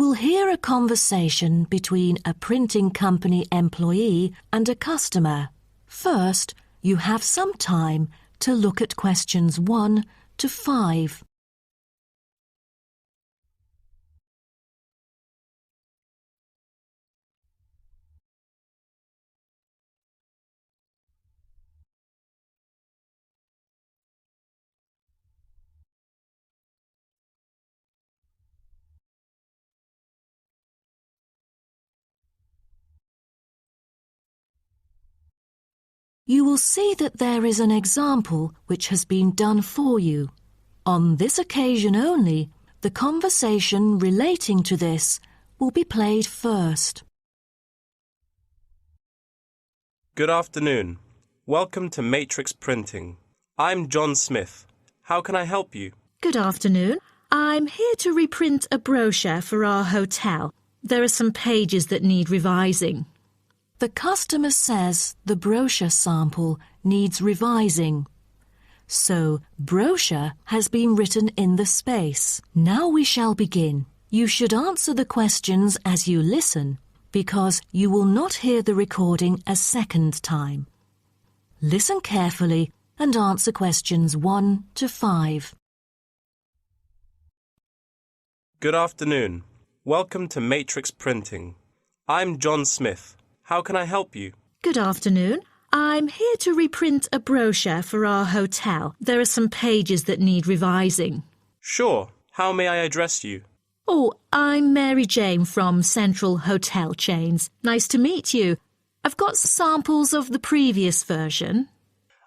will hear a conversation between a printing company employee and a customer. First, you have some time to look at questions 1 to 5. You will see that there is an example which has been done for you. On this occasion only, the conversation relating to this will be played first. Good afternoon. Welcome to Matrix Printing. I'm John Smith. How can I help you? Good afternoon. I'm here to reprint a brochure for our hotel. There are some pages that need revising. The customer says the brochure sample needs revising. So, brochure has been written in the space. Now we shall begin. You should answer the questions as you listen, because you will not hear the recording a second time. Listen carefully and answer questions 1 to 5. Good afternoon. Welcome to Matrix Printing. I'm John Smith. How can I help you? Good afternoon. I'm here to reprint a brochure for our hotel. There are some pages that need revising. Sure. How may I address you? Oh, I'm Mary Jane from Central Hotel Chains. Nice to meet you. I've got samples of the previous version.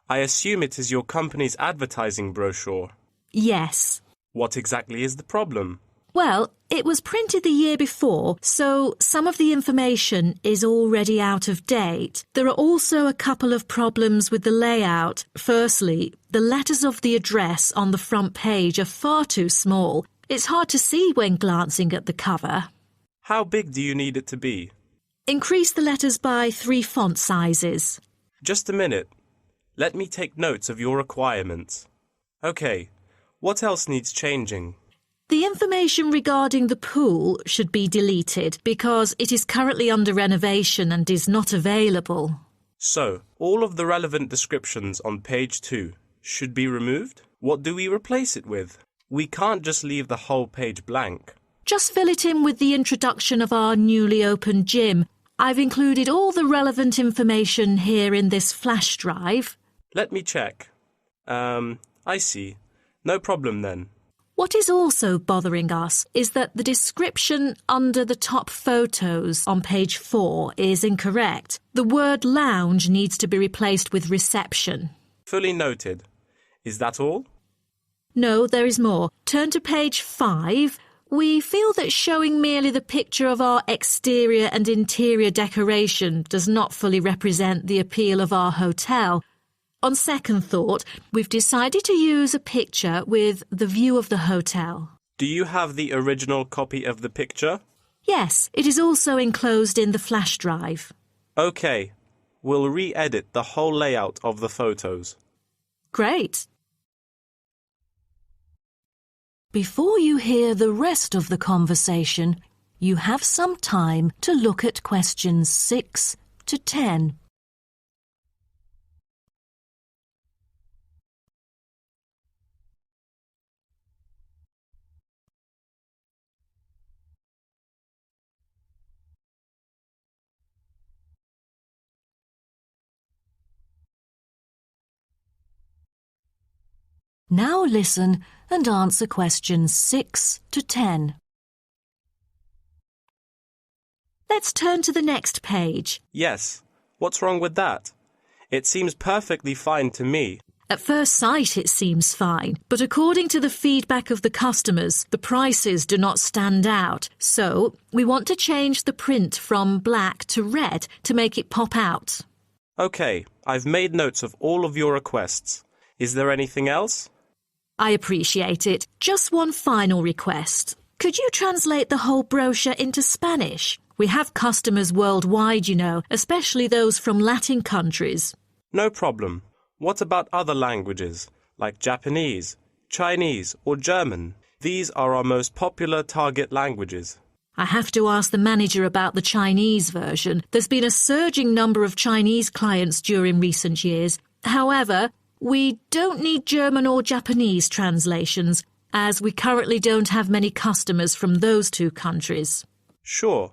I assume it is your company's advertising brochure. Yes. What exactly is the problem? Well, it was printed the year before, so some of the information is already out of date. There are also a couple of problems with the layout. Firstly, the letters of the address on the front page are far too small. It's hard to see when glancing at the cover. How big do you need it to be? Increase the letters by 3 font sizes. Just a minute. Let me take notes of your requirements. Okay, what else needs changing? The information regarding the pool should be deleted because it is currently under renovation and is not available. So, all of the relevant descriptions on page 2 should be removed? What do we replace it with? We can't just leave the whole page blank. Just fill it in with the introduction of our newly opened gym. I've included all the relevant information here in this flash drive. Let me check. I see. No problem then. What is also bothering us is that the description under the top photos on page 4 is incorrect. The word lounge needs to be replaced with reception. Fully noted. Is that all? No, there is more. Turn to page 5. We feel that showing merely the picture of our exterior and interior decoration does not fully represent the appeal of our hotel. On second thought, we've decided to use a picture with the view of the hotel. Do you have the original copy of the picture? Yes, it is also enclosed in the flash drive. Okay, we'll re-edit the whole layout of the photos. Great. Before you hear the rest of the conversation, you have some time to look at questions 6 to 10. Now listen and answer questions 6 to 10. Let's turn to the next page. Yes. What's wrong with that? It seems perfectly fine to me. At first sight it seems fine, but according to the feedback of the customers, the prices do not stand out. So, we want to change the print from black to red to make it pop out. Okay, I've made notes of all of your requests. Is there anything else? I appreciate it. Just one final request. Could you translate the whole brochure into Spanish? We have customers worldwide, you know, especially those from Latin countries. No problem. What about other languages, like Japanese, Chinese, or German? These are our most popular target languages. I have to ask the manager about the Chinese version. There's been a surging number of Chinese clients during recent years. However, we don't need German or Japanese translations, as we currently don't have many customers from those two countries. Sure.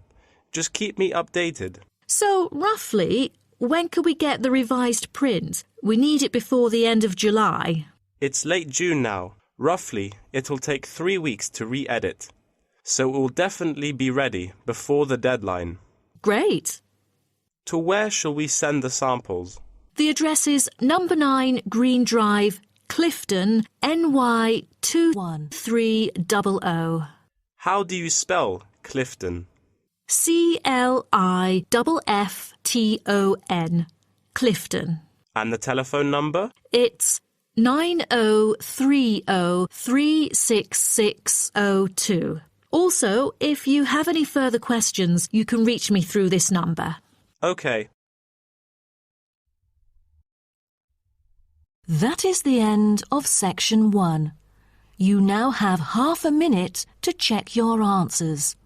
Just keep me updated. So, roughly, when can we get the revised print? We need it before the end of July. It's late June now. Roughly, it'll take 3 weeks to re-edit. So it will definitely be ready before the deadline. Great. To where shall we send the samples? The address is number 9 Green Drive, Clifton, NY 21300. How do you spell Clifton? CLIFFTON, Clifton. And the telephone number? It's 9030366602. Also, if you have any further questions, you can reach me through this number. Okay. That is the end of section 1. You now have half a minute to check your answers.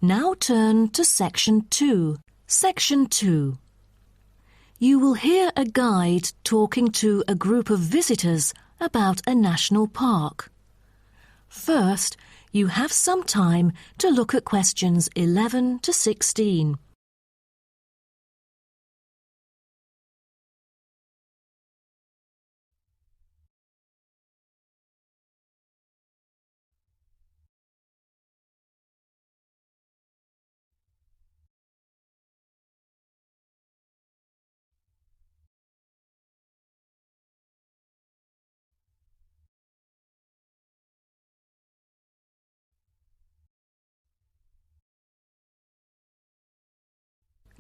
Now turn to section 2. Section 2. You will hear a guide talking to a group of visitors about a national park. First, you have some time to look at questions 11 to 16.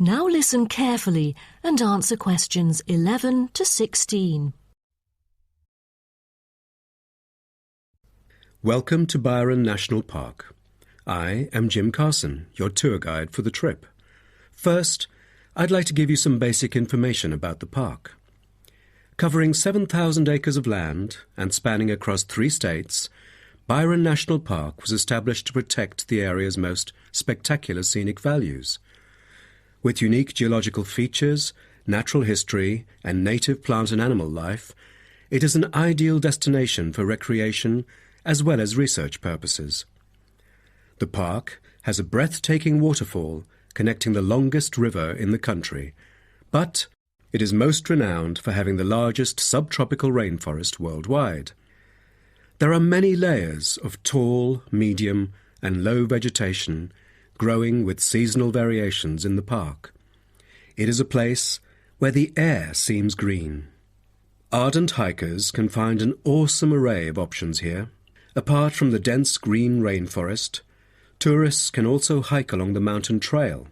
Now listen carefully and answer questions 11 to 16. Welcome to Byron National Park. I am Jim Carson, your tour guide for the trip. First, I'd like to give you some basic information about the park. Covering 7,000 acres of land and spanning across 3 states, Byron National Park was established to protect the area's most spectacular scenic values. With unique geological features, natural history, and native plant and animal life, it is an ideal destination for recreation as well as research purposes. The park has a breathtaking waterfall connecting the longest river in the country, but it is most renowned for having the largest subtropical rainforest worldwide. There are many layers of tall, medium, and low vegetation growing with seasonal variations in the park. It is a place where the air seems green. Ardent hikers can find an awesome array of options here. Apart from the dense green rainforest, tourists can also hike along the mountain trail.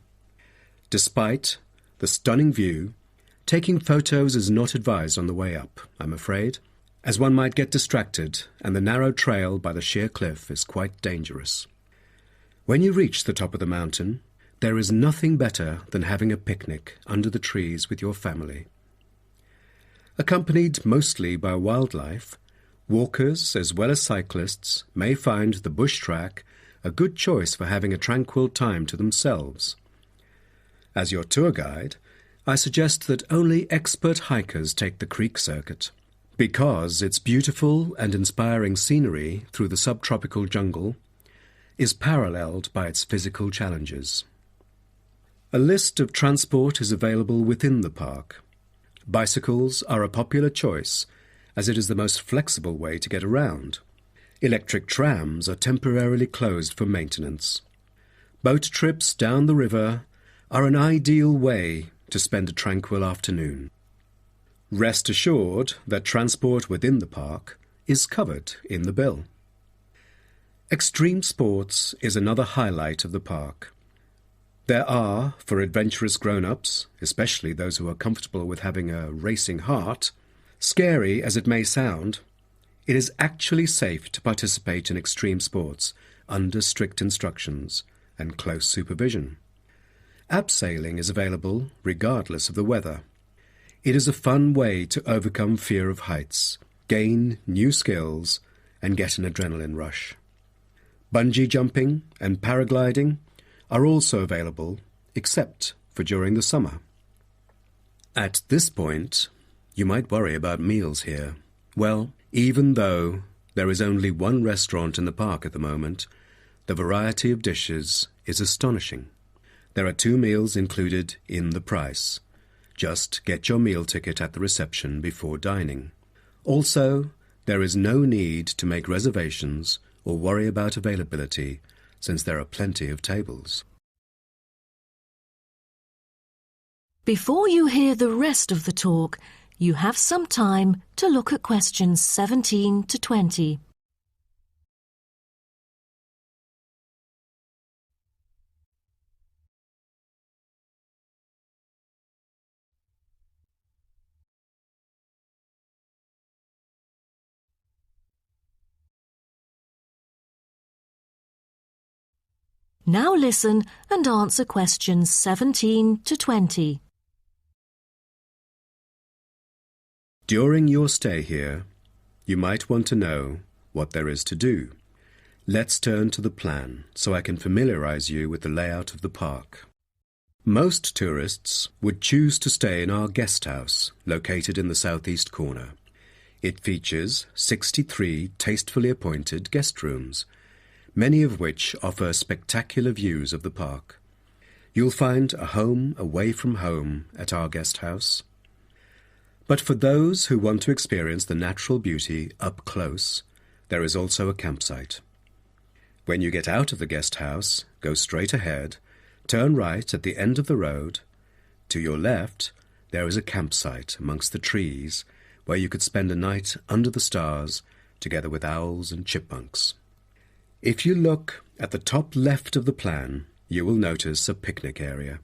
Despite the stunning view, taking photos is not advised on the way up, I'm afraid, as one might get distracted and the narrow trail by the sheer cliff is quite dangerous. When you reach the top of the mountain, there is nothing better than having a picnic under the trees with your family. Accompanied mostly by wildlife, walkers as well as cyclists may find the bush track a good choice for having a tranquil time to themselves. As your tour guide, I suggest that only expert hikers take the creek circuit, because its beautiful and inspiring scenery through the subtropical jungle is paralleled by its physical challenges. A list of transport is available within the park. Bicycles are a popular choice, as it is the most flexible way to get around. Electric trams are temporarily closed for maintenance. Boat trips down the river are an ideal way to spend a tranquil afternoon. Rest assured that transport within the park is covered in the bill. Extreme sports is another highlight of the park. There are, for adventurous grown-ups, especially those who are comfortable with having a racing heart, scary as it may sound, it is actually safe to participate in extreme sports under strict instructions and close supervision. Abseiling is available regardless of the weather. It is a fun way to overcome fear of heights, gain new skills, and get an adrenaline rush. Bungee jumping and paragliding are also available, except for during the summer. At this point, you might worry about meals here. Well, even though there is only one restaurant in the park at the moment, the variety of dishes is astonishing. There are 2 meals included in the price. Just get your meal ticket at the reception before dining. Also, there is no need to make reservations or worry about availability, since there are plenty of tables. Before you hear the rest of the talk, you have some time to look at questions 17 to 20. Now listen and answer questions 17 to 20. During your stay here, you might want to know what there is to do. Let's turn to the plan so I can familiarize you with the layout of the park. Most tourists would choose to stay in our guest house, located in the southeast corner. It features 63 tastefully appointed guest rooms, many of which offer spectacular views of the park. You'll find a home away from home at our guest house. But for those who want to experience the natural beauty up close, there is also a campsite. When you get out of the guest house, go straight ahead, turn right at the end of the road. To your left, there is a campsite amongst the trees where you could spend a night under the stars together with owls and chipmunks. If you look at the top left of the plan, you will notice a picnic area.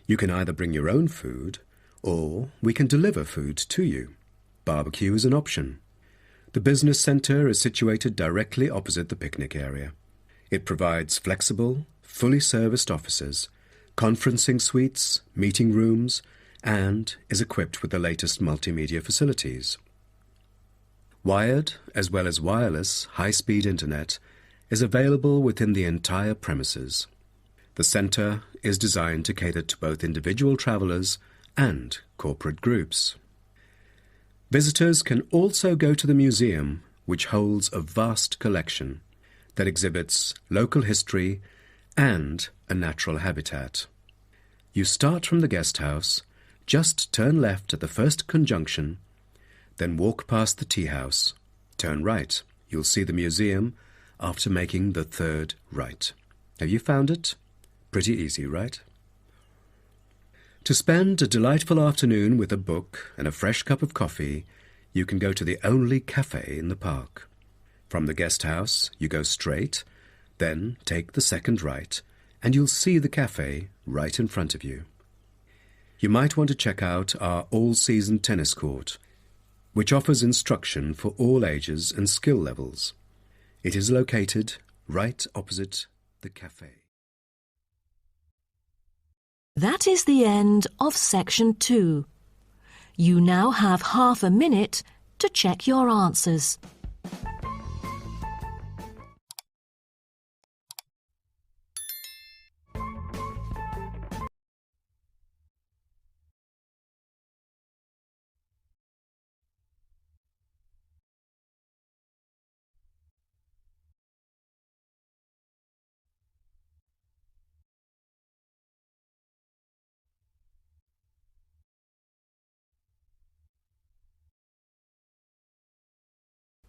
You can either bring your own food, or we can deliver food to you. Barbecue is an option. The business centre is situated directly opposite the picnic area. It provides flexible, fully serviced offices, conferencing suites, meeting rooms, and is equipped with the latest multimedia facilities. Wired, as well as wireless, high-speed internet is available within the entire premises. The centre is designed to cater to both individual travellers and corporate groups. Visitors can also go to the museum, which holds a vast collection that exhibits local history and a natural habitat. You start from the guest house, just turn left at the first conjunction, then walk past the tea house. Turn right. You'll see the museum after making the third right. Have you found it? Pretty easy, right? To spend a delightful afternoon with a book and a fresh cup of coffee, you can go to the only cafe in the park. From the guest house, you go straight, then take the second right, and you'll see the cafe right in front of you. You might want to check out our all-season tennis court, which offers instruction for all ages and skill levels. It is located right opposite the cafe. That is the end of section 2. You now have half a minute to check your answers.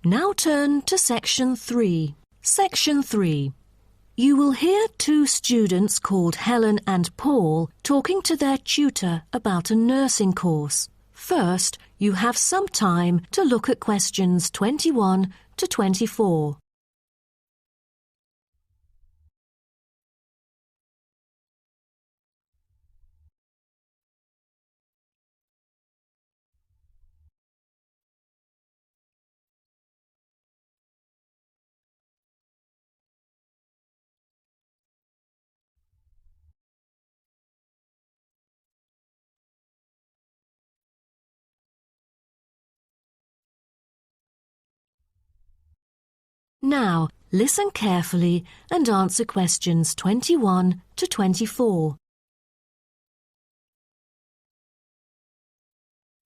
Now turn to section 3. Section 3. You will hear 2 students called Helen and Paul talking to their tutor about a nursing course. First, you have some time to look at questions 21 to 24. Now, listen carefully and answer questions 21 to 24.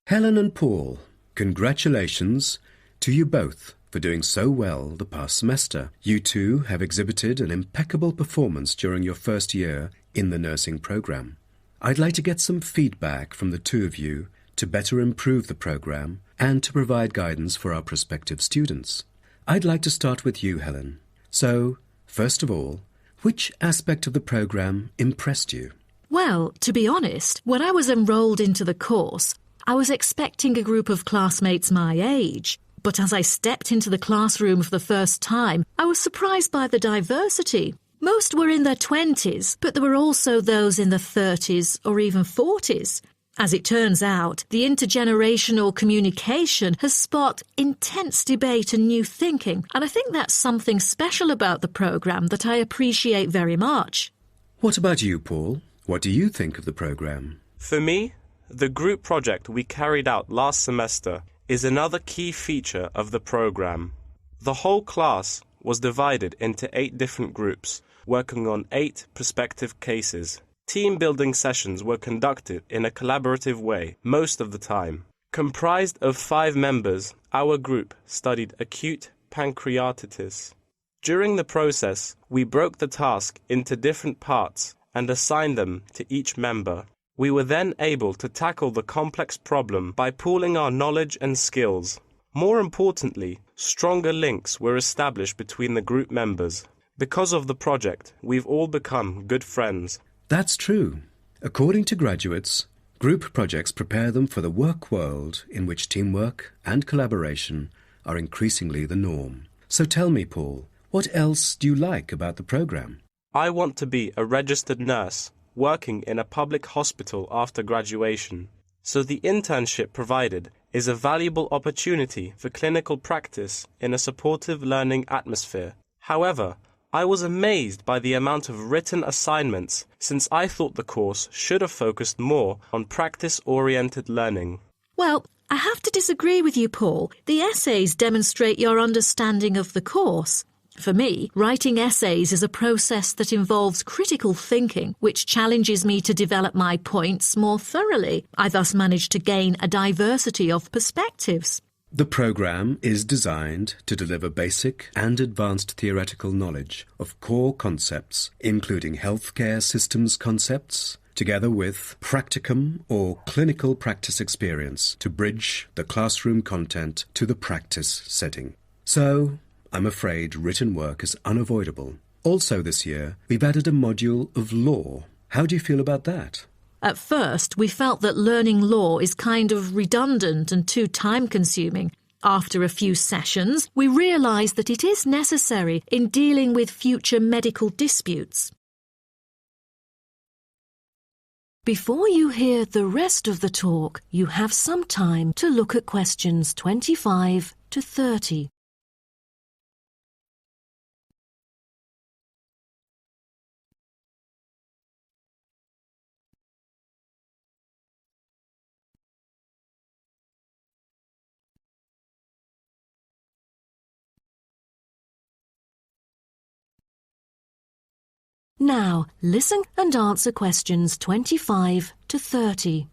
Helen and Paul, congratulations to you both for doing so well the past semester. You two have exhibited an impeccable performance during your first year in the nursing program. I'd like to get some feedback from the two of you to better improve the program and to provide guidance for our prospective students. I'd like to start with you, Helen. So, first of all, which aspect of the program impressed you? Well, to be honest, when I was enrolled into the course, I was expecting a group of classmates my age. But as I stepped into the classroom for the first time, I was surprised by the diversity. Most were in their 20s, but there were also those in their 30s or even 40s. As it turns out, the intergenerational communication has sparked intense debate and new thinking, and I think that's something special about the programme that I appreciate very much. What about you, Paul? What do you think of the program? For me, the group project we carried out last semester is another key feature of the program. The whole class was divided into 8 different groups, working on 8 prospective cases. Team-building sessions were conducted in a collaborative way most of the time. Comprised of 5 members, our group studied acute pancreatitis. During the process, we broke the task into different parts and assigned them to each member. We were then able to tackle the complex problem by pooling our knowledge and skills. More importantly, stronger links were established between the group members. Because of the project, we've all become good friends. That's true. According to graduates, group projects prepare them for the work world in which teamwork and collaboration are increasingly the norm. So tell me, Paul, what else do you like about the program? I want to be a registered nurse working in a public hospital after graduation. So the internship provided is a valuable opportunity for clinical practice in a supportive learning atmosphere. However, I was amazed by the amount of written assignments, since I thought the course should have focused more on practice-oriented learning. Well, I have to disagree with you, Paul. The essays demonstrate your understanding of the course. For me, writing essays is a process that involves critical thinking, which challenges me to develop my points more thoroughly. I thus managed to gain a diversity of perspectives. The program is designed to deliver basic and advanced theoretical knowledge of core concepts, including healthcare systems concepts, together with practicum or clinical practice experience to bridge the classroom content to the practice setting. So, I'm afraid written work is unavoidable. Also this year, we've added a module of law. How do you feel about that? At first, we felt that learning law is kind of redundant and too time-consuming. After a few sessions, we realised that it is necessary in dealing with future medical disputes. Before you hear the rest of the talk, you have some time to look at questions 25 to 30. Now, listen and answer questions 25 to 30.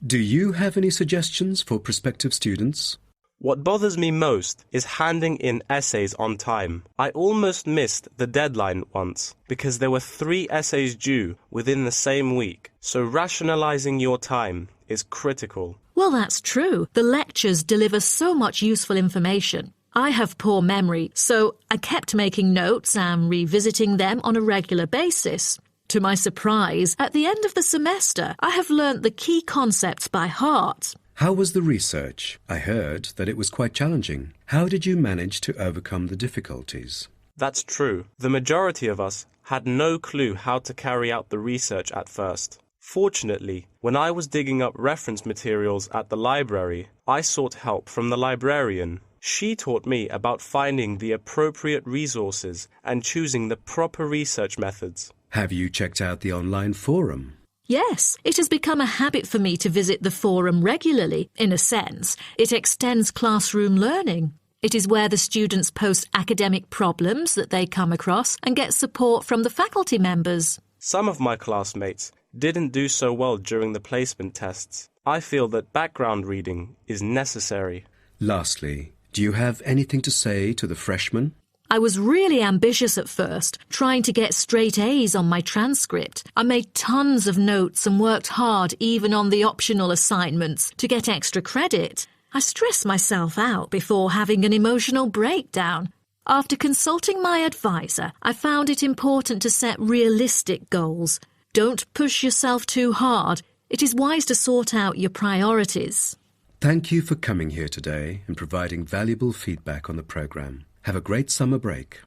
Do you have any suggestions for prospective students? What bothers me most is handing in essays on time. I almost missed the deadline once because there were 3 essays due within the same week, so rationalizing your time is critical. Well, that's true. The lectures deliver so much useful information. I have poor memory, so I kept making notes and revisiting them on a regular basis. To my surprise, at the end of the semester, I have learnt the key concepts by heart. How was the research? I heard that it was quite challenging. How did you manage to overcome the difficulties? That's true. The majority of us had no clue how to carry out the research at first. Fortunately, when I was digging up reference materials at the library, I sought help from the librarian. She taught me about finding the appropriate resources and choosing the proper research methods. Have you checked out the online forum? Yes, it has become a habit for me to visit the forum regularly. In a sense, it extends classroom learning. It is where the students post academic problems that they come across and get support from the faculty members. Some of my classmates didn't do so well during the placement tests. I feel that background reading is necessary. Lastly, do you have anything to say to the freshmen? I was really ambitious at first, trying to get straight A's on my transcript. I made tons of notes and worked hard even on the optional assignments to get extra credit. I stressed myself out before having an emotional breakdown. After consulting my advisor, I found it important to set realistic goals. Don't push yourself too hard. It is wise to sort out your priorities. Thank you for coming here today and providing valuable feedback on the program. Have a great summer break.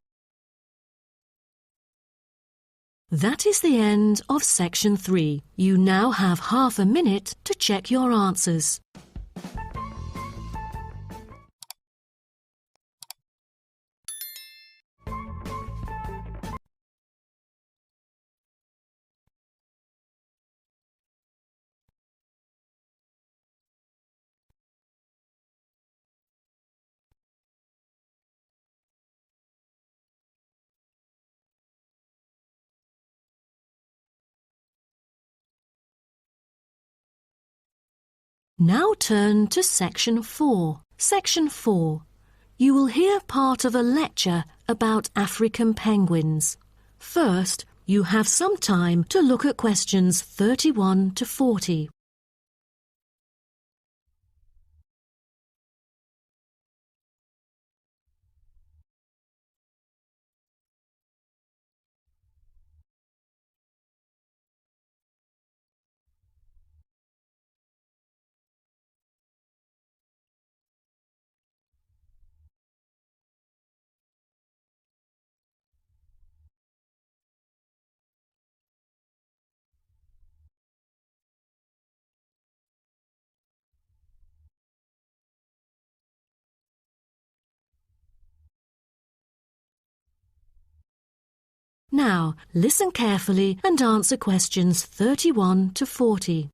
That is the end of section 3. You now have half a minute to check your answers. Now turn to section 4. Section 4. You will hear part of a lecture about African penguins. First, you have some time to look at questions 31 to 40. Now, listen carefully and answer questions 31 to 40.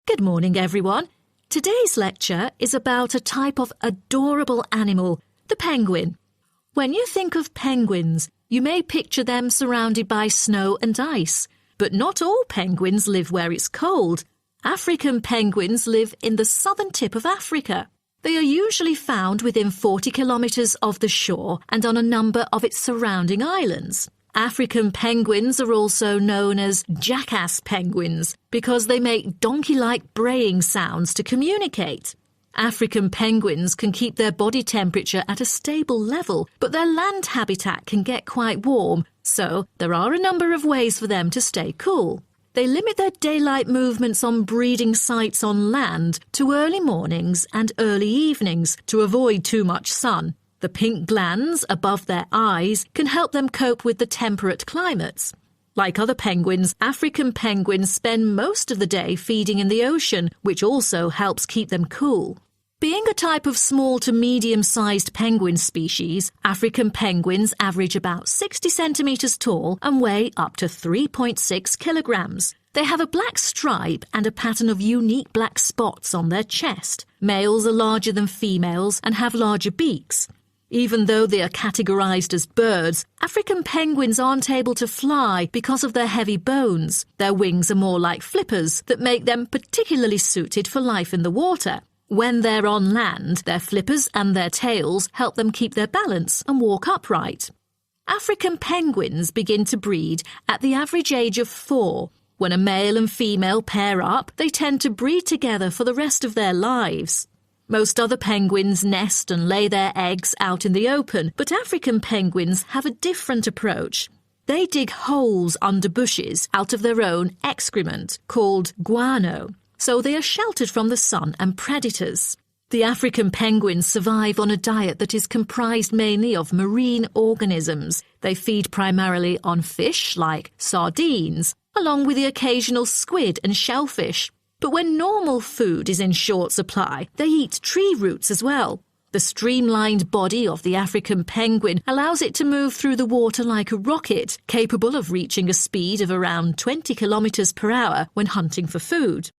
Good morning, everyone. Today's lecture is about a type of adorable animal, the penguin. When you think of penguins, you may picture them surrounded by snow and ice. But not all penguins live where it's cold. African penguins live in the southern tip of Africa. They are usually found within 40 kilometres of the shore and on a number of its surrounding islands. African penguins are also known as jackass penguins because they make donkey-like braying sounds to communicate. African penguins can keep their body temperature at a stable level, but their land habitat can get quite warm, so there are a number of ways for them to stay cool. They limit their daylight movements on breeding sites on land to early mornings and early evenings to avoid too much sun. The pink glands above their eyes can help them cope with the temperate climates. Like other penguins, African penguins spend most of the day feeding in the ocean, which also helps keep them cool. Being a type of small to medium-sized penguin species, African penguins average about 60 centimetres tall and weigh up to 3.6 kilograms. They have a black stripe and a pattern of unique black spots on their chest. Males are larger than females and have larger beaks. Even though they are categorized as birds, African penguins aren't able to fly because of their heavy bones. Their wings are more like flippers that make them particularly suited for life in the water. When they're on land, their flippers and their tails help them keep their balance and walk upright. African penguins begin to breed at the average age of 4. When a male and female pair up, they tend to breed together for the rest of their lives. Most other penguins nest and lay their eggs out in the open, but African penguins have a different approach. They dig holes under bushes out of their own excrement, called guano, so they are sheltered from the sun and predators. The African penguins survive on a diet that is comprised mainly of marine organisms. They feed primarily on fish like sardines, along with the occasional squid and shellfish. But when normal food is in short supply, they eat tree roots as well. The streamlined body of the African penguin allows it to move through the water like a rocket, capable of reaching a speed of around 20 kilometers per hour when hunting for food.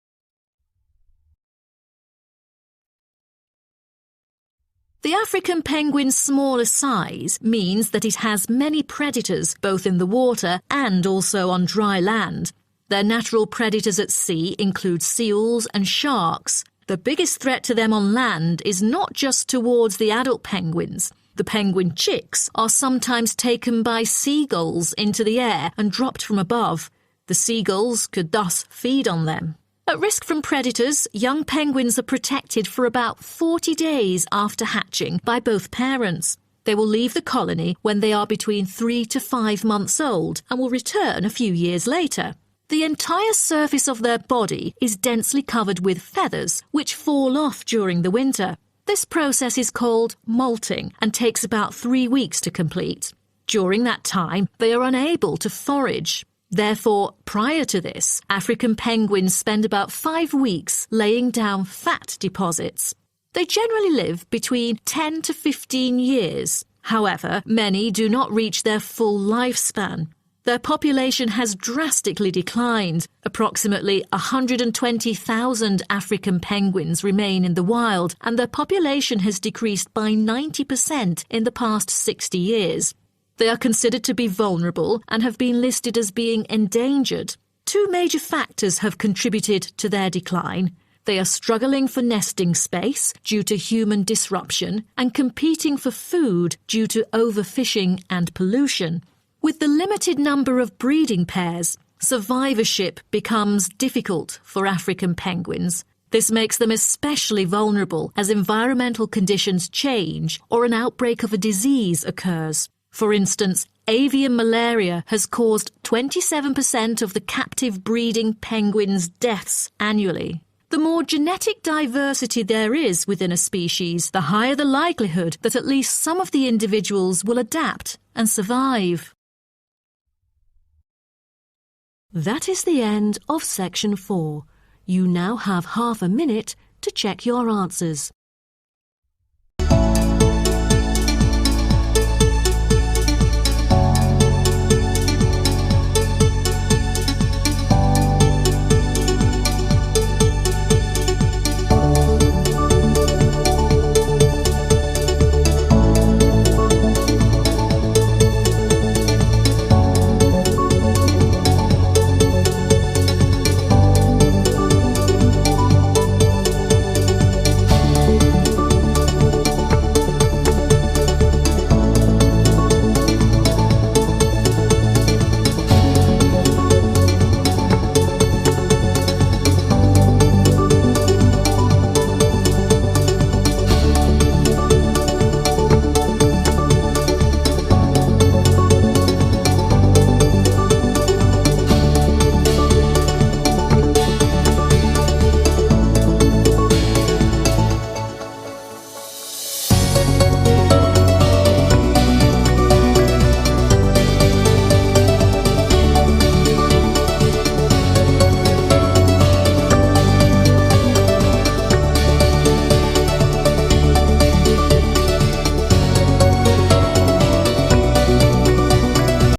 The African penguin's smaller size means that it has many predators both in the water and also on dry land. Their natural predators at sea include seals and sharks. The biggest threat to them on land is not just towards the adult penguins. The penguin chicks are sometimes taken by seagulls into the air and dropped from above. The seagulls could thus feed on them. At risk from predators, young penguins are protected for about 40 days after hatching by both parents. They will leave the colony when they are between 3 to 5 months old and will return a few years later. The entire surface of their body is densely covered with feathers, which fall off during the winter. This process is called molting and takes about 3 weeks to complete. During that time, they are unable to forage. Therefore, prior to this, African penguins spend about 5 weeks laying down fat deposits. They generally live between 10 to 15 years. However, many do not reach their full lifespan. Their population has drastically declined. Approximately 120,000 African penguins remain in the wild, and their population has decreased by 90% in the past 60 years. They are considered to be vulnerable and have been listed as being endangered. 2 major factors have contributed to their decline. They are struggling for nesting space due to human disruption and competing for food due to overfishing and pollution. With the limited number of breeding pairs, survivorship becomes difficult for African penguins. This makes them especially vulnerable as environmental conditions change or an outbreak of a disease occurs. For instance, avian malaria has caused 27% of the captive breeding penguins' deaths annually. The more genetic diversity there is within a species, the higher the likelihood that at least some of the individuals will adapt and survive. That is the end of section 4. You now have half a minute to check your answers.